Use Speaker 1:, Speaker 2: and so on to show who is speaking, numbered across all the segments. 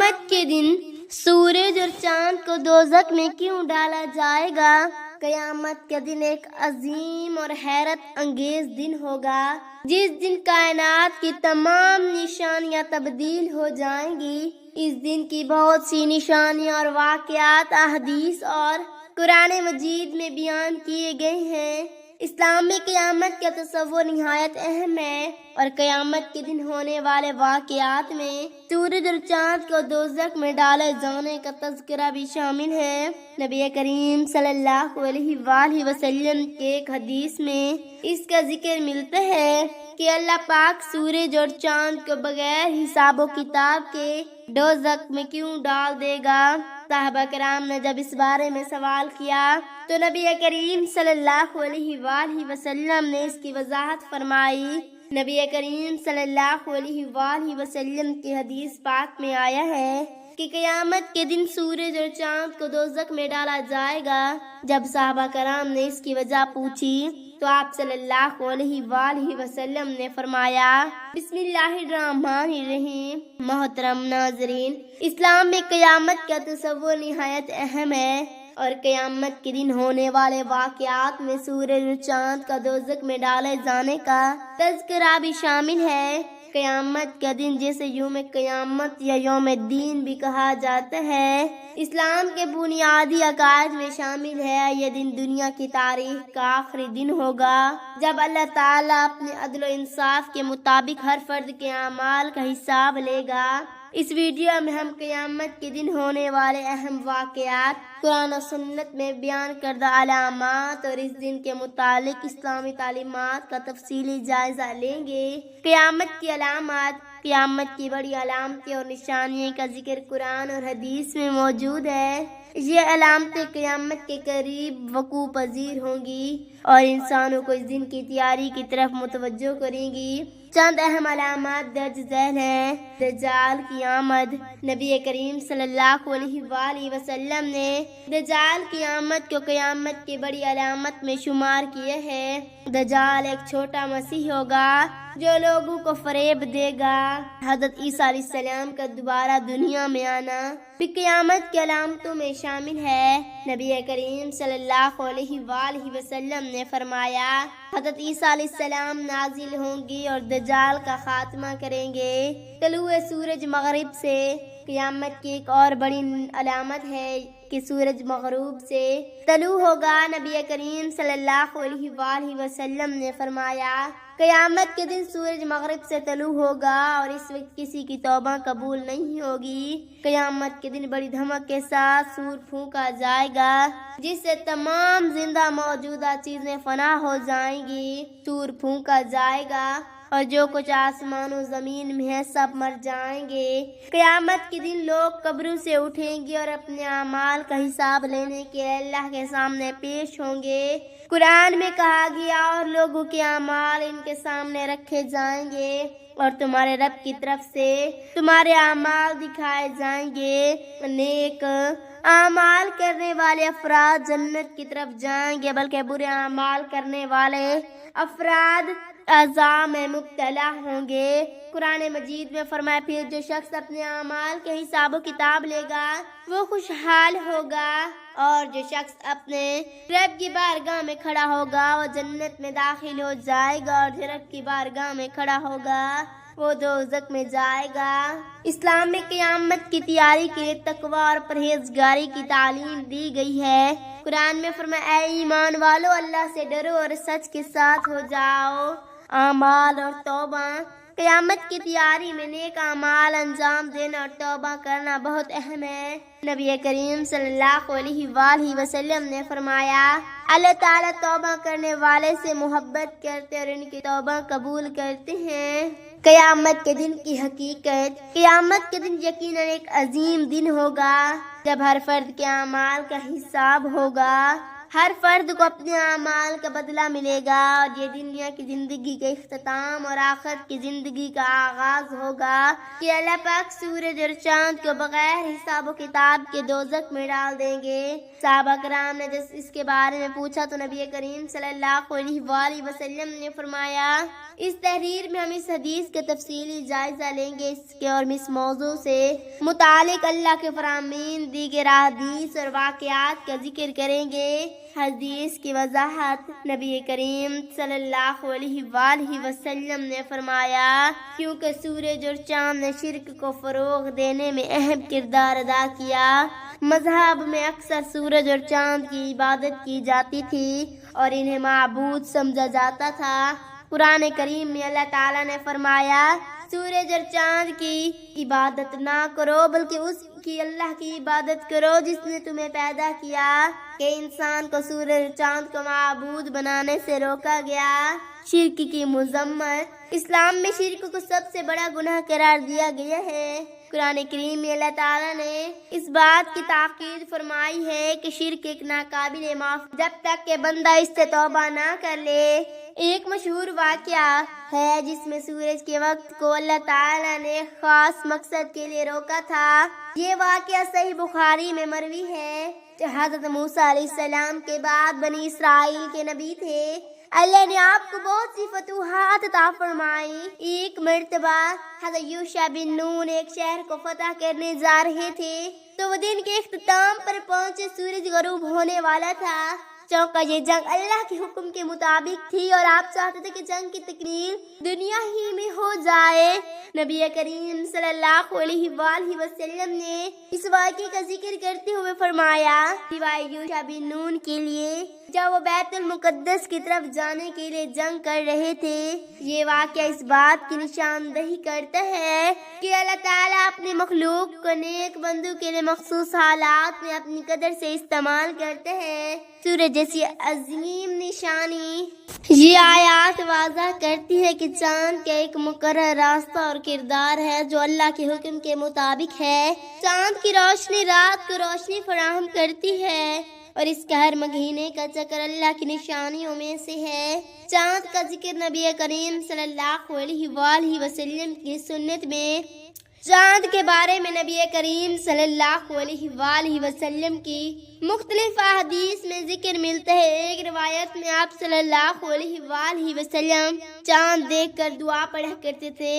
Speaker 1: قیامت کے دن سورج اور چاند کو دوزخ میں کیوں ڈالا جائے گا؟ قیامت کا دن ایک عظیم اور حیرت انگیز دن ہوگا جس دن کائنات کی تمام نشانیاں تبدیل ہو جائیں گی۔ اس دن کی بہت سی نشانیاں اور واقعات احادیث اور قرآن مجید میں بیان کیے گئے ہیں۔ اسلام میں قیامت کا تصور نہایت اہم ہے اور قیامت کے دن ہونے والے واقعات میں سورج اور چاند کو دوزخ میں ڈالے جانے کا تذکرہ بھی شامل ہے۔ نبی کریم صلی اللہ علیہ وآلہ وسلم کے ایک حدیث میں اس کا ذکر ملتا ہے کہ اللہ پاک سورج اور چاند کو بغیر حساب و کتاب کے دوزخ میں کیوں ڈال دے گا؟ صحابہ کرام نے جب اس بارے میں سوال کیا تو نبی کریم صلی اللہ علیہ وآلہ وسلم نے اس کی وضاحت فرمائی۔ نبی کریم صلی اللہ علیہ وآلہ وسلم کی حدیث پاک میں آیا ہے کہ قیامت کے دن سورج اور چاند کو دوزخ میں ڈالا جائے گا۔ جب صحابہ کرام نے اس کی وجہ پوچھی تو آپ صلی اللہ علیہ وآلہ وسلم نے فرمایا، بسم اللہ الرحمن الرحیم۔ محترم ناظرین، اسلام میں قیامت کا تصور نہایت اہم ہے اور قیامت کے دن ہونے والے واقعات میں سورج اور چاند کا دوزخ میں ڈالے جانے کا تذکرہ بھی شامل ہے۔ قیامت کا دن جسے یوم قیامت یا یوم الدین بھی کہا جاتا ہے، اسلام کے بنیادی عقائد میں شامل ہے۔ یہ دن دنیا کی تاریخ کا آخری دن ہوگا جب اللہ تعالیٰ اپنے عدل و انصاف کے مطابق ہر فرد کے اعمال کا حساب لے گا۔ اس ویڈیو میں ہم قیامت کے دن ہونے والے اہم واقعات، قرآن و سنت میں بیان کردہ علامات اور اس دن کے متعلق اسلامی تعلیمات کا تفصیلی جائزہ لیں گے۔ قیامت کی علامات۔ قیامت کی بڑی علامتیں اور نشانیوں کا ذکر قرآن اور حدیث میں موجود ہے۔ یہ علامتیں قیامت کے قریب وقوع پذیر ہوں گی اور انسانوں کو اس دن کی تیاری کی طرف متوجہ کریں گی۔ چند اہم علامات درج ذیل ہیں۔ دجال کی آمد۔ نبی کریم صلی اللہ علیہ وآلہ وسلم نے دجال کی آمد کو قیامت کی بڑی علامت میں شمار کیا ہے۔ دجال ایک چھوٹا مسیح ہوگا جو لوگوں کو فریب دے گا۔ حضرت عیسیٰ علیہ السلام کا دوبارہ دنیا میں آنا بھی قیامت کی علامتوں میں شامل ہے۔ نبی کریم صلی اللہ علیہ وآلہ وسلم نے فرمایا، حضرت عیسیٰ علیہ السلام نازل ہوں گی اور دجال کا خاتمہ کریں گے۔ طلوع سورج مغرب سے۔ قیامت کی ایک اور بڑی علامت ہے کہ سورج مغرب سے طلوع ہوگا۔ نبی کریم صلی اللہ علیہ وآلہ وسلم نے فرمایا، قیامت کے دن سورج مغرب سے طلوع ہوگا اور اس وقت کسی کی توبہ قبول نہیں ہوگی۔ قیامت کے دن بڑی دھمک کے ساتھ سور پھونکا جائے گا جس سے تمام زندہ موجودہ چیزیں فنا ہو جائیں گی۔ سور پھونکا جائے گا اور جو کچھ آسمان و زمین میں ہے سب مر جائیں گے۔ قیامت کے دن لوگ قبروں سے اٹھیں گے اور اپنے اعمال کا حساب لینے کے لیے اللہ کے سامنے پیش ہوں گے۔ قرآن میں کہا گیا، اور لوگوں کے اعمال ان کے سامنے رکھے جائیں گے اور تمہارے رب کی طرف سے تمہارے اعمال دکھائے جائیں گے۔ نیک اعمال کرنے والے افراد جنت کی طرف جائیں گے، بلکہ برے اعمال کرنے والے افراد عذاب میں مبتلا ہوں گے۔ قرآن مجید میں فرمایا، پھر جو شخص اپنے اعمال کے حساب و کتاب لے گا وہ خوشحال ہوگا، اور جو شخص اپنے رب کی بارگاہ میں کھڑا ہوگا وہ جنت میں داخل ہو جائے گا، اور جو رب کی بارگاہ میں کھڑا ہوگا وہ دوزخ میں جائے گا۔ اسلام میں قیامت کی تیاری کے لیے تقوی اور پرہیزگاری کی تعلیم دی گئی ہے۔ قرآن میں فرمایا، اے ایمان والو، اللہ سے ڈرو اور سچ کے ساتھ ہو جاؤ۔ اعمال اور توبہ۔ قیامت کی تیاری میں نیک اعمال انجام دینا اور توبہ کرنا بہت اہم ہے۔ نبی کریم صلی اللہ علیہ وآلہ وسلم نے فرمایا، اللہ تعالیٰ توبہ کرنے والے سے محبت کرتے اور ان کی توبہ قبول کرتے ہیں۔ قیامت کے دن کی حقیقت۔ قیامت کے دن یقیناً ایک عظیم دن ہوگا جب ہر فرد کے اعمال کا حساب ہوگا۔ ہر فرد کو اپنے اعمال کا بدلہ ملے گا اور یہ دنیا کی زندگی کا اختتام اور آخرت کی زندگی کا آغاز ہوگا کہ اللہ پاک سورج اور چاند کو بغیر حساب و کتاب کے دوزخ میں ڈال دیں گے۔ صحابہ کرام نے جب اس کے بارے میں پوچھا تو نبی کریم صلی اللہ علیہ وآلہ وسلم نے فرمایا، اس تحریر میں ہم اس حدیث کا تفصیلی جائزہ لیں گے، اس کے اور اس موضوع سے متعلق اللہ کے فرامین دیگر احادیث اور واقعات کا ذکر کریں گے۔ حدیث کی وضاحت، نبی کریم صلی اللہ علیہ وآلہ وسلم نے فرمایا، کیونکہ سورج اور چاند نے شرک کو فروغ دینے میں اہم کردار ادا کیا، مذہب میں اکثر سورج اور چاند کی عبادت کی جاتی تھی اور انہیں معبود سمجھا جاتا تھا۔ قرآن کریم میں اللہ تعالیٰ نے فرمایا، سورج اور چاند کی عبادت نہ کرو بلکہ اس کی اللہ کی عبادت کرو جس نے تمہیں پیدا کیا۔ کہ انسان کو سورج اور چاند کو معبود بنانے سے روکا گیا۔ شرک کی مذمت، اسلام میں شرک کو سب سے بڑا گناہ قرار دیا گیا ہے۔ قرآن کریم میں اللہ تعالیٰ نے اس بات کی تاکید فرمائی ہے کہ شرک ایک ناقابل معاف جب تک کہ بندہ اس سے توبہ نہ کر لے۔ ایک مشہور واقعہ ہے جس میں سورج کے وقت کو اللہ تعالیٰ نے خاص مقصد کے لیے روکا تھا۔ یہ واقعہ صحیح بخاری میں مروی ہے کہ حضرت موسیٰ علیہ السلام کے بعد بنی اسرائیل کے نبی تھے۔ اللہ نے آپ کو بہت سی فتوحات عطا فرمائی۔ ایک مرتبہ حضرت یوشع بن نون ایک شہر کو فتح کرنے جا رہے تھے تو وہ دن کے اختتام پر پہنچے، سورج غروب ہونے والا تھا۔ چونکہ یہ جنگ اللہ کے حکم کے مطابق تھی اور آپ چاہتے تھے کہ جنگ کی تکمیل دنیا ہی میں ہو جائے۔ نبی کریم صلی اللہ علیہ وآلہ وسلم نے اس واقعے کا ذکر کرتے ہوئے فرمایا، سوائے یوشع بن نون کے لیے جب وہ بیت المقدس کی طرف جانے کے لیے جنگ کر رہے تھے۔ یہ واقعہ اس بات کی نشاندہی کرتا ہے کہ اللہ تعالیٰ اپنے مخلوق کو نیک بندوں کے لیے مخصوص حالات میں اپنی قدر سے استعمال کرتے ہیں۔ سورج جیسی عظیم نشانی یہ آیات واضح کرتی ہے کہ چاند کا ایک مقرر راستہ اور کردار ہے جو اللہ کے حکم کے مطابق ہے۔ چاند کی روشنی رات کو روشنی فراہم کرتی ہے اور اس کا ہر مہینے کا چکر اللہ کی نشانیوں میں سے ہے۔ چاند کا ذکر نبی کریم صلی اللہ علیہ وآلہ وسلم کی سنت میں چاند کے بارے میں نبی کریم صلی اللہ علیہ وآلہ وسلم کی مختلف احادیث میں ذکر ملتا ہے۔ ایک روایت میں آپ صلی اللہ علیہ وآلہ وسلم چاند دیکھ کر دعا پڑھا کرتے تھے،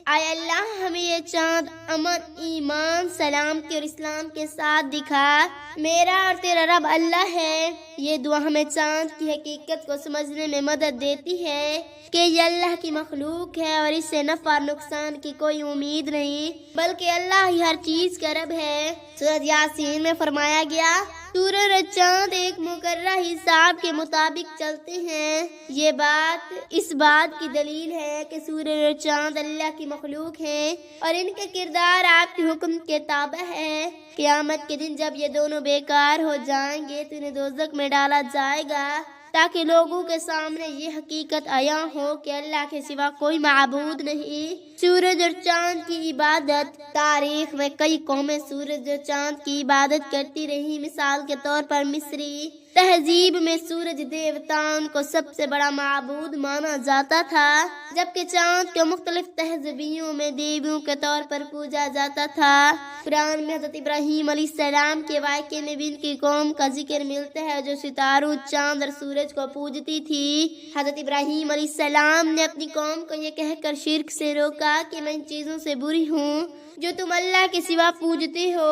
Speaker 1: اے اللہ ہمیں یہ چاند امن، ایمان، سلامتی اور اسلام کے ساتھ دکھا، میرا اور تیرا رب اللہ ہے۔ یہ دعا ہمیں چاند کی حقیقت کو سمجھنے میں مدد دیتی ہے کہ یہ اللہ کی مخلوق ہے اور اس سے نفع اور نقصان کی کوئی امید نہیں، بلکہ اللہ ہی ہر چیز کا رب ہے۔ سورۃ یاسین میں فرمایا گیا، سورج اور چاند ایک مقررہ حساب کے مطابق چلتے ہیں۔ یہ بات اس بات کی دلیل ہے کہ سورج اور چاند اللہ کی مخلوق ہیں اور ان کا کردار آپ کے حکم کے تابع ہے۔ قیامت کے دن جب یہ دونوں بیکار ہو جائیں گے تو انہیں دوزخ میں ڈالا جائے گا تاکہ لوگوں کے سامنے یہ حقیقت عیاں ہو کہ اللہ کے سوا کوئی معبود نہیں۔ سورج اور چاند کی عبادت، تاریخ میں کئی قومیں سورج اور چاند کی عبادت کرتی رہی۔ مثال کے طور پر مصری تہذیب میں سورج دیوتاؤں کو سب سے بڑا معبود مانا جاتا تھا، جبکہ چاند کو مختلف تہذیبوں میں دیویوں کے طور پر پوجا جاتا تھا۔ قرآن میں حضرت ابراہیم علیہ السلام کے واقعے میں بھی ان کی قوم کا ذکر ملتا ہے جو ستاروں، چاند اور سورج کو پوجتی تھی۔ حضرت ابراہیم علیہ السلام نے اپنی قوم کو یہ کہہ کر شرک سے روکا کہ میں ان چیزوں سے بری ہوں جو تم اللہ کے سوا پوجتے ہو۔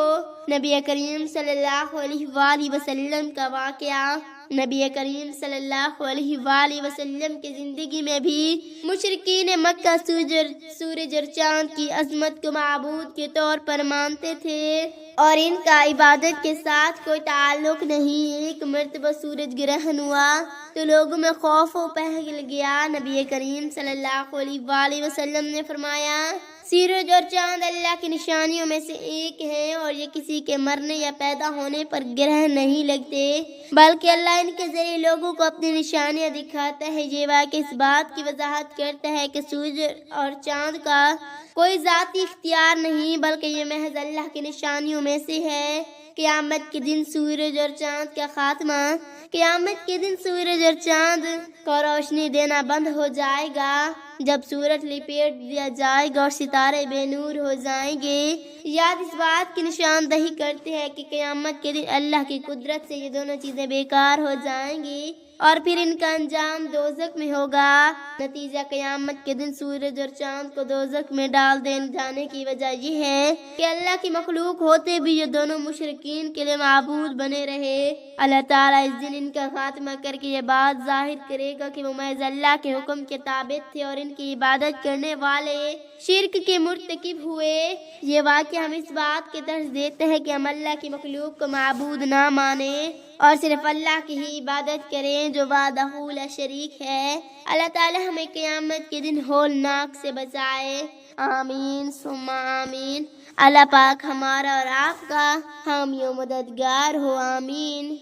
Speaker 1: نبی کریم صلی اللہ علیہ وآلہ وسلم کا واقعہ، نبی کریم صلی اللہ علیہ وآلہ وسلم کی زندگی میں بھی مشرکین مکہ سورج اور چاند کی عظمت کو معبود کے طور پر مانتے تھے اور ان کا عبادت کے ساتھ کوئی تعلق نہیں۔ ایک مرتبہ سورج گرہن ہوا تو لوگوں میں خوف پھیل گیا۔ نبی کریم صلی اللہ علیہ وآلہ وسلم نے فرمایا، سورج اور چاند اللہ کی نشانیوں میں سے ایک ہے اور یہ کسی کے مرنے یا پیدا ہونے پر گرہن نہیں لگتے، بلکہ اللہ ان کے ذریعے لوگوں کو اپنی نشانیاں دکھاتا ہے۔ یہ واقعہ اس بات کی وضاحت کرتا ہے کہ سورج اور چاند کا کوئی ذاتی اختیار نہیں، بلکہ یہ محض اللہ کی نشانیوں میں سے ہے۔ قیامت کے دن سورج اور چاند کا خاتمہ، قیامت کے دن سورج اور چاند کو روشنی دینا بند ہو جائے گا، جب سورج لپیٹ دیا جائے گا اور ستارے بے نور ہو جائیں گے۔ یاد اس بات کی نشاندہی کرتے ہیں کہ قیامت کے دن اللہ کی قدرت سے یہ دونوں چیزیں بیکار ہو جائیں گی اور پھر ان کا انجام دوزخ میں ہوگا۔ نتیجہ قیامت کے دن سورج اور چاند کو دوزخ میں ڈال جانے کی وجہ یہ ہے کہ اللہ کی مخلوق ہوتے بھی یہ دونوں مشرکین کے لیے معبود بنے رہے۔ اللہ تعالیٰ اس دن ان کا خاتمہ کر کے یہ بات ظاہر کرے گا کہ وہ محض اللہ کے حکم کے تابع تھے اور ان کی عبادت کرنے والے شرک کے مرتکب ہوئے۔ یہ واقعہ ہم اس بات کے درس دیتے ہیں کہ ہم اللہ کی مخلوق کو معبود نہ مانیں اور صرف اللہ کی ہی عبادت کریں جو وحدہ لا شریک ہے۔ اللہ تعالی ہمیں قیامت کے دن ہولناک سے بچائے، آمین ثم آمین۔ اللہ پاک ہمارا اور آپ کا حامی و مددگار ہو، آمین۔